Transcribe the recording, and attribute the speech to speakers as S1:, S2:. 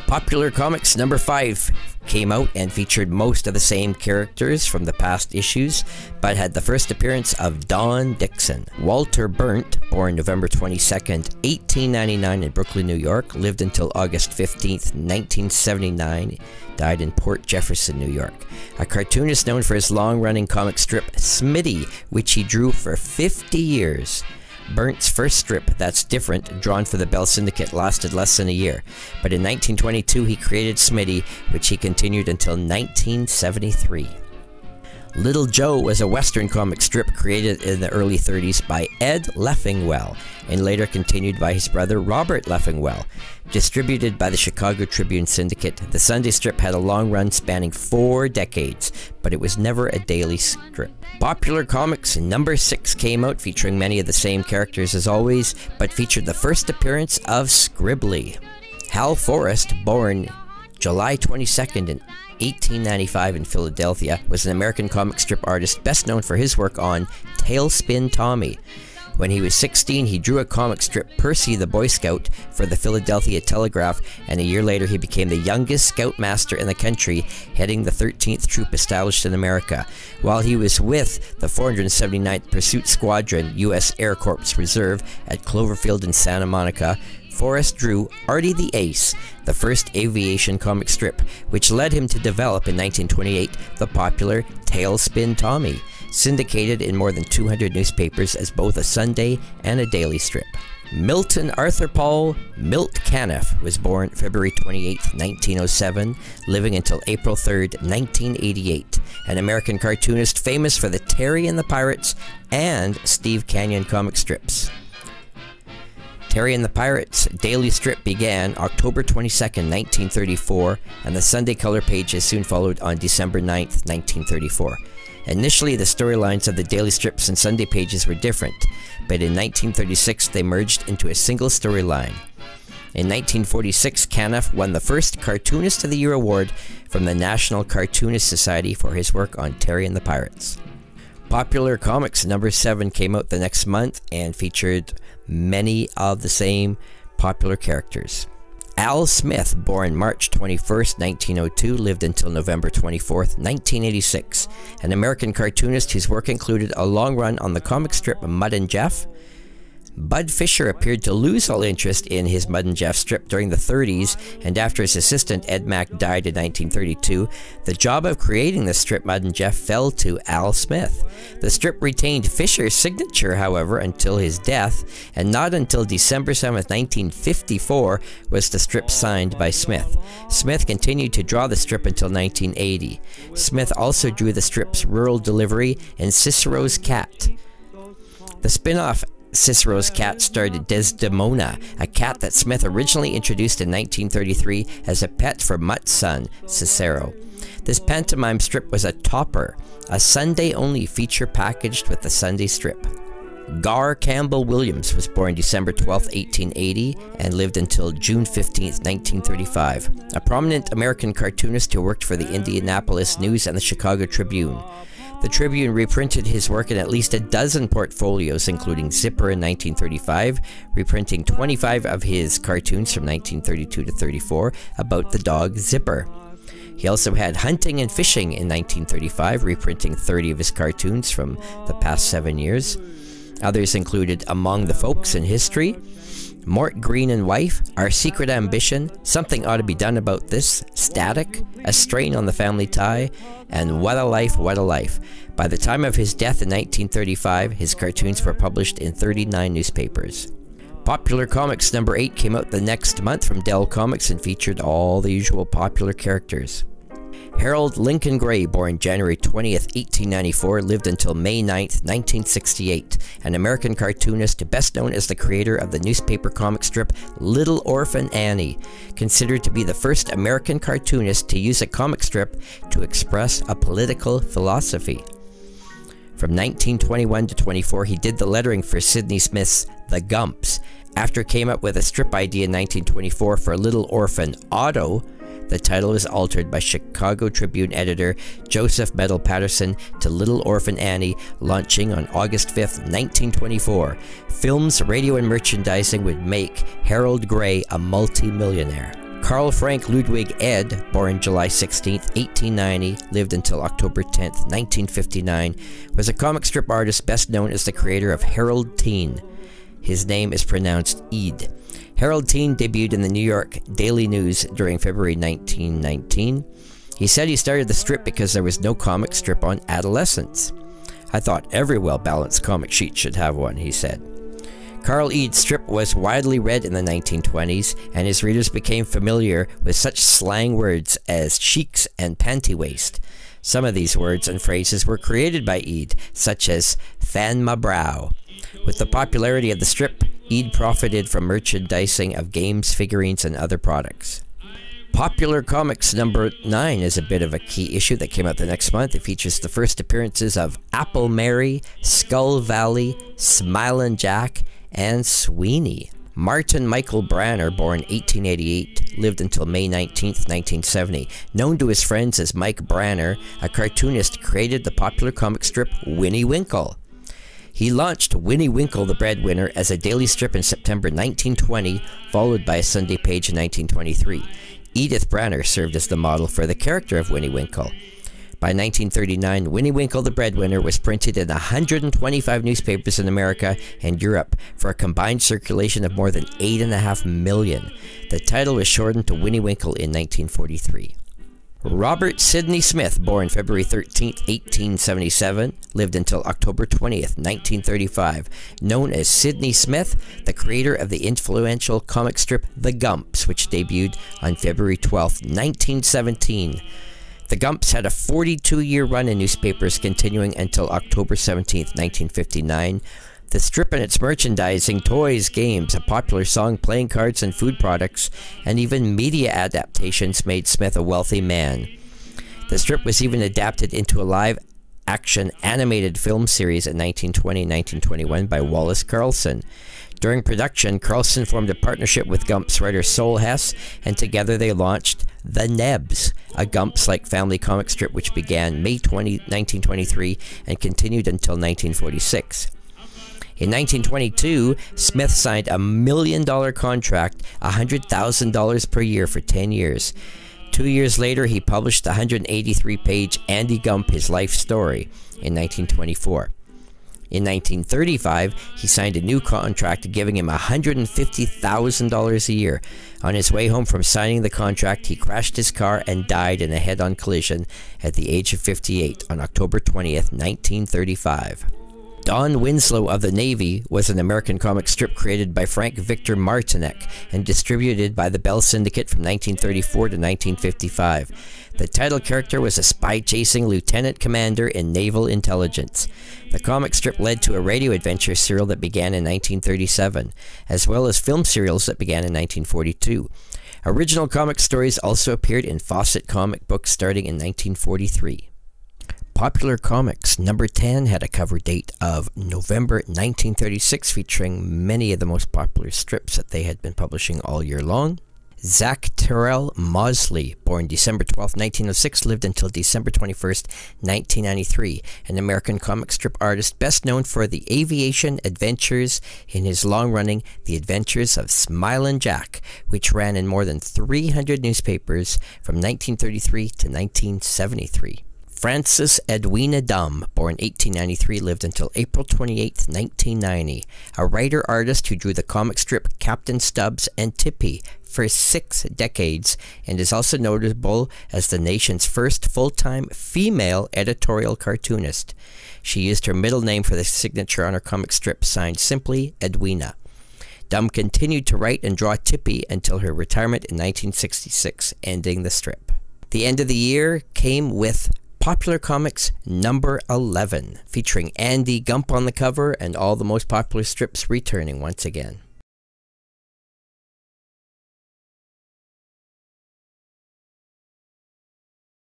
S1: Popular Comics number 5 came out and featured most of the same characters from the past issues, but had the first appearance of Don Dixon. Walter Burnt, born November 22nd, 1899 in Brooklyn, New York, lived until August 15th, 1979, died in Port Jefferson, New York. A cartoonist known for his long-running comic strip Smitty, which he drew for 50 years. Burnt's first strip, That's Different, drawn for the Bell Syndicate, lasted less than a year, but in 1922 he created Smitty, which he continued until 1973. Little Joe was a Western comic strip created in the early 30s by Ed Leffingwell, and later continued by his brother Robert Leffingwell. Distributed by the Chicago Tribune Syndicate, the Sunday strip had a long run spanning 4 decades, but it was never a daily strip. Popular Comics number 6 came out, featuring many of the same characters as always, but featured the first appearance of Scribbly. Hal Forrest, born July 22nd in 1895 in Philadelphia, was an American comic strip artist best known for his work on Tailspin Tommy. When he was 16, he drew a comic strip, Percy the Boy Scout, for the Philadelphia Telegraph, and a year later he became the youngest scoutmaster in the country, heading the 13th troop established in America. While he was with the 479th Pursuit Squadron, U.S. Air Corps Reserve, at Cloverfield in Santa Monica, Forrest drew Artie the Ace, the first aviation comic strip, which led him to develop in 1928 the popular Tailspin Tommy, syndicated in more than 200 newspapers as both a Sunday and a daily strip. Milton Arthur Paul Milt Caniff was born February 28, 1907, living until April 3, 1988, an American cartoonist famous for the Terry and the Pirates and Steve Canyon comic strips. Terry and the Pirates daily strip began October 22, 1934, and the Sunday color pages soon followed on December 9, 1934. Initially, the storylines of the daily strips and Sunday pages were different, but in 1936 they merged into a single storyline. In 1946, Caniff won the first Cartoonist of the Year award from the National Cartoonist Society for his work on Terry and the Pirates. Popular Comics number 7 came out the next month and featured many of the same popular characters. Al Smith, born March 21, 1902, lived until November 24, 1986, an American cartoonist whose work included a long run on the comic strip Mud and Jeff. Bud Fisher appeared to lose all interest in his Mud and Jeff strip during the 30s, and after his assistant Ed Mack died in 1932, the job of creating the strip Mud and Jeff fell to Al Smith. The strip retained Fisher's signature, however, until his death, and not until December 7, 1954 was the strip signed by Smith. Smith continued to draw the strip until 1980. Smith also drew the strips Rural Delivery and Cicero's Cat. The spin-off Cicero's Cat starred Desdemona, a cat that Smith originally introduced in 1933 as a pet for Mutt's son, Cicero. This pantomime strip was a topper, a Sunday-only feature packaged with the Sunday strip. Gar Campbell Williams was born December 12, 1880, and lived until June 15, 1935, a prominent American cartoonist who worked for the Indianapolis News and the Chicago Tribune. The Tribune reprinted his work in at least a dozen portfolios, including Zipper in 1935, reprinting 25 of his cartoons from 1932 to 34 about the dog Zipper. He also had Hunting and Fishing in 1935, reprinting 30 of his cartoons from the past 7 years. Others included Among the Folks in History, Mort Green and Wife, Our Secret Ambition, Something Ought to Be Done About This, Static, A Strain on the Family Tie, and What a Life, What a Life. By the time of his death in 1935, his cartoons were published in 39 newspapers. Popular Comics number 8 came out the next month from Dell Comics and featured all the usual popular characters. Harold Lincoln Gray, born January 20th, 1894, lived until May 9th, 1968, an American cartoonist best known as the creator of the newspaper comic strip Little Orphan Annie, considered to be the first American cartoonist to use a comic strip to express a political philosophy. From 1921 to 24, he did the lettering for Sidney Smith's The Gumps. After he came up with a strip idea in 1924 for Little Orphan Otto, the title was altered by Chicago Tribune editor Joseph Medal Patterson to Little Orphan Annie, launching on August 5, 1924. Films, radio, and merchandising would make Harold Gray a multi-millionaire. Carl Frank Ludwig Ed, born July 16, 1890, lived until October 10, 1959, was a comic strip artist best known as the creator of Harold Teen. His name is pronounced Eid. Harold Teen debuted in the New York Daily News during February 1919. He said he started the strip because there was no comic strip on adolescence. "I thought every well-balanced comic sheet should have one," he said. Carl Ead's strip was widely read in the 1920s, and his readers became familiar with such slang words as cheeks and panty waist. Some of these words and phrases were created by Ead, such as "fan my brow." With the popularity of the strip, Ead profited from merchandising of games, figurines, and other products. Popular Comics number 9 is a bit of a key issue that came out the next month. It features the first appearances of Apple Mary, Skull Valley, Smilin' Jack, and Sweeney. Martin Michael Branner, born 1888, lived until May 19, 1970. Known to his friends as Mike Branner, a cartoonist, created the popular comic strip Winnie Winkle. He launched Winnie Winkle the Breadwinner as a daily strip in September 1920, followed by a Sunday page in 1923. Edith Branner served as the model for the character of Winnie Winkle. By 1939, Winnie Winkle the Breadwinner was printed in 125 newspapers in America and Europe for a combined circulation of more than 8.5 million. The title was shortened to Winnie Winkle in 1943. Robert Sidney Smith, born February 13, 1877, lived until October 20, 1935. Known as Sidney Smith, the creator of the influential comic strip The Gumps, which debuted on February 12, 1917. The Gumps had a 42-year run in newspapers, continuing until October 17, 1959. The strip and its merchandising, toys, games, a popular song, playing cards, and food products, and even media adaptations made Smith a wealthy man. The strip was even adapted into a live-action animated film series in 1920 and 1921 by Wallace Carlson. During production, Carlson formed a partnership with Gumps writer Sol Hess, and together they launched The Nebs, a Gumps-like family comic strip which began May 20, 1923 and continued until 1946. In 1922, Smith signed $1 million contract, $100,000 per year for 10 years. 2 years later, he published the 183-page Andy Gump, His Life Story in 1924. In 1935, he signed a new contract giving him $150,000 a year. On his way home from signing the contract, he crashed his car and died in a head-on collision at the age of 58 on October 20th, 1935. Don Winslow of the Navy was an American comic strip created by Frank Victor Martinek and distributed by the Bell Syndicate from 1934 to 1955. The title character was a spy-chasing lieutenant commander in naval intelligence. The comic strip led to a radio adventure serial that began in 1937, as well as film serials that began in 1942. Original comic stories also appeared in Fawcett comic books starting in 1943. Popular Comics number 10 had a cover date of November 1936, featuring many of the most popular strips that they had been publishing all year long. Zacterrell Mosley, born December 12, 1906, lived until December 21, 1993, an American comic strip artist best known for the aviation adventures in his long-running The Adventures of Smilin' Jack, which ran in more than 300 newspapers from 1933 to 1973. Frances Edwina Dumm, born 1893, lived until April 28, 1990, a writer-artist who drew the comic strip Captain Stubbs and Tippy for 6 decades, and is also notable as the nation's first full-time female editorial cartoonist. She used her middle name for the signature on her comic strip, signed simply Edwina. Dumm continued to write and draw Tippy until her retirement in 1966, ending the strip. The end of the year came with Popular Comics number 11, featuring Andy Gump on the cover and all the most popular strips returning once again.